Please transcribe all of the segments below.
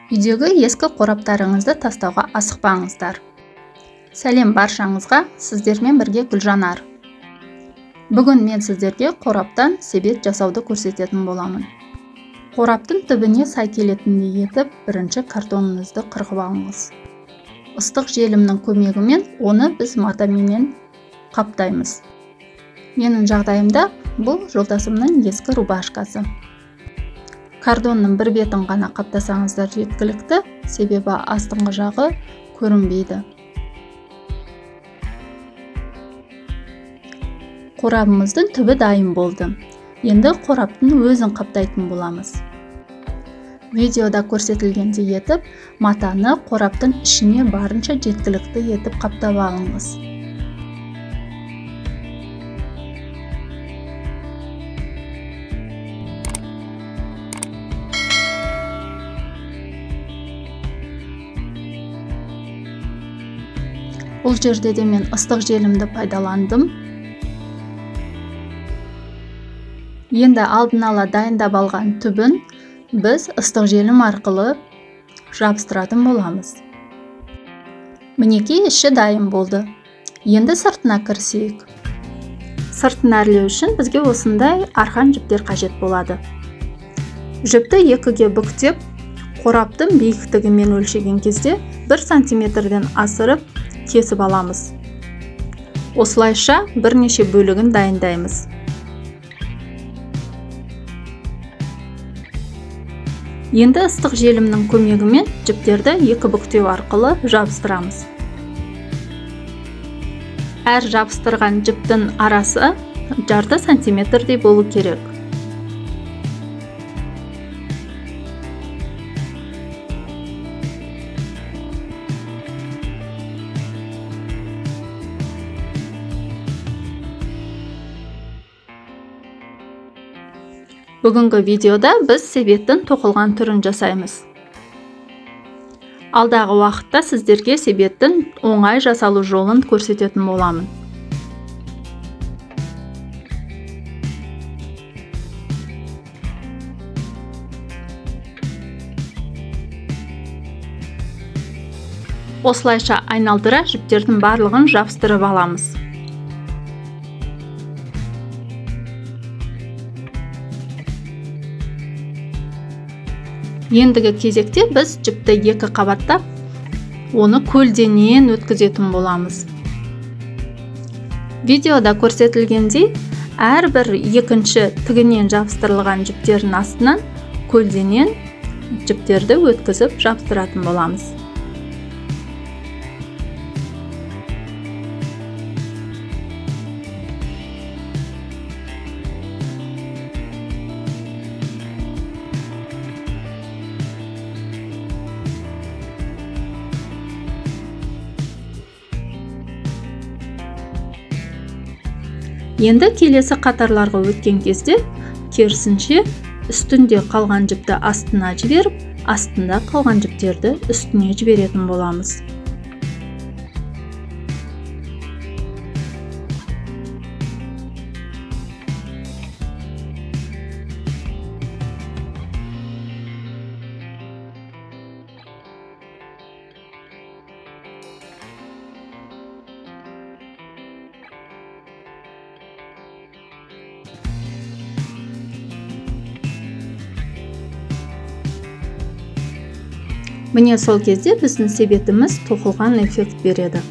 Үйдегі ескі қораптарыңызды тастауға асықпаңыздар. Сәлем баршаңызға, сіздермен бірге Гүлжанар. Бүгін мен сіздерге қораптан себет жасауды көрсететін боламын. Қораптың түбіне сай келетіндей етіп, бірінші картоныңызды қырғып алыңыз. Ыстық желімнің көмегімен оны біз матаменен қаптаймыз. Менің жағдайымда бұл жолдасымның ескі рубашкасы. Картонның бір бетін ғана қаптасаңыздар жеткілікті, себебі астыңғы жағы көрінбейді. Қорабымыздың түбі дайын болды. Енді қораптың өзін қаптайтын боламыз. Видеода көрсетілгендей етіп, матаны қораптың ішіне барынша жеткілікті етіп қаптап алыңыз. Бұл жерде де мен ыстық желімді пайдаландым. Енді алдын ала дайындап алған түбін біз ыстық желім арқылы жабыстыратын боламыз. Мінекей іші дайын болды. Енді сыртына кірісейік. Сыртын әрлеу үшін бізге осындай арқан жіптер қажет болады. Жіпті екіге бүктеп, қораптың биіктігімен өлшеген кезде 1 сантиметрден асырып кесіп аламыз. Осылайша бірнеше бөлігін дайындаймыз. Енді ыстық желімнің көмегімен жіптерді екі бүктеу арқылы жабыстырамыз. Әр жабыстырған жіптің арасы жарты сантиметрдей болу керек. Бүгінгі видеода біз себеттің тоқылған түрін жасаймыз. Алдағы уақытта сіздерге себеттің оңай жасалу жолын көрсететін боламын. Осылайша айналдыра жіптердің барлығын жабыстырып аламыз. Ендігі кезекте біз жіпті екі қабаттап, оны көлденең өткізетін боламыз. Видеода көрсетілгендей, әрбір екінші тігінен жабыстырылған жіптердің астынан көлденең жіптерді өткізіп жабыстыратын боламыз. Енді келесі қатарларға өткен кезде, керісінше үстінде қалған жіпті астына жіберіп, астында қалған жіптерді үстіне жіберетін боламыз. Міне сол кезде біздің себетіміз тоқылған эффект береді.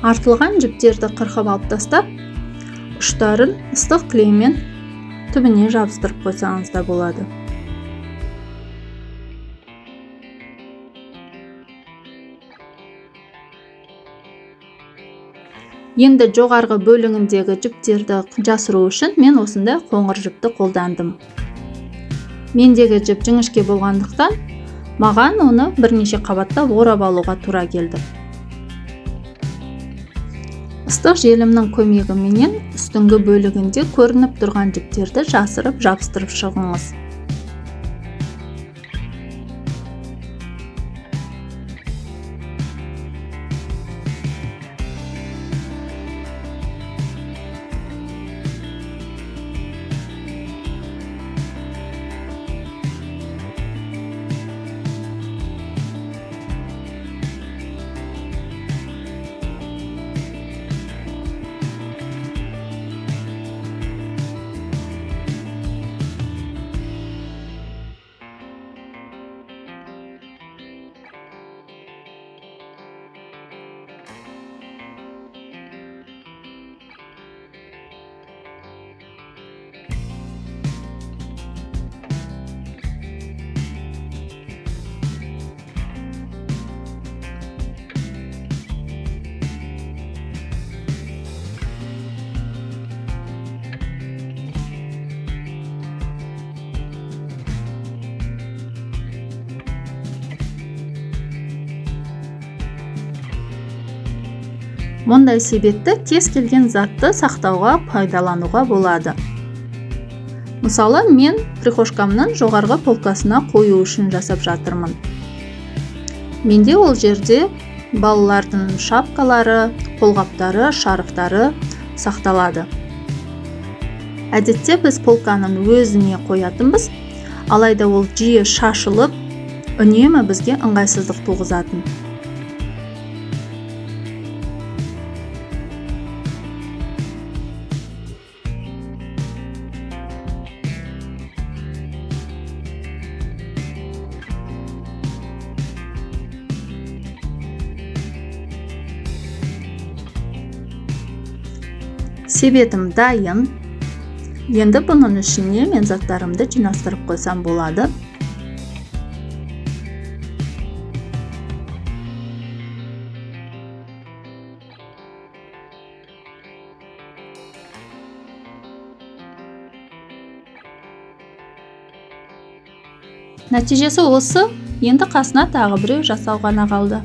Артылған жіптерді қырқып алып тастап, ұштарын ыстық клеймен түбіне жабыстырып қойсаңыз да болады. Енді жоғарғы бөлігіндегі жіптерді жасыру үшін мен осындай қоңыр жіпті қолдандым. Мендегі жіп жіңішке болғандықтан, маған оны бірнеше қабаттап орап алуға тура келді. Ыстық желімнің көмегіменен үстіңгі бөлігінде көрініп тұрған жіптерді жасырып жабыстырып шығыңыз. Мұндай себетті кез келген затты сақтауға, пайдалануға болады. Мысалы, мен прихошкамның жоғарғы полкасына қою үшін жасап жатырмын. Менде ол жерде балалардың шапкалары, қолғаптары, шарықтары сақталады. Әдетте біз полканың өзіне қоятынбыз, алайда ол жиі шашылып, үнемі бізге ыңғайсыздық туғызатын. Себетім дайын. Енді бұның ішіне мен заттарымды жинастырып қойсам болады. Нәтижесі осы. Енді қасына тағы біреу жасау ғана қалды.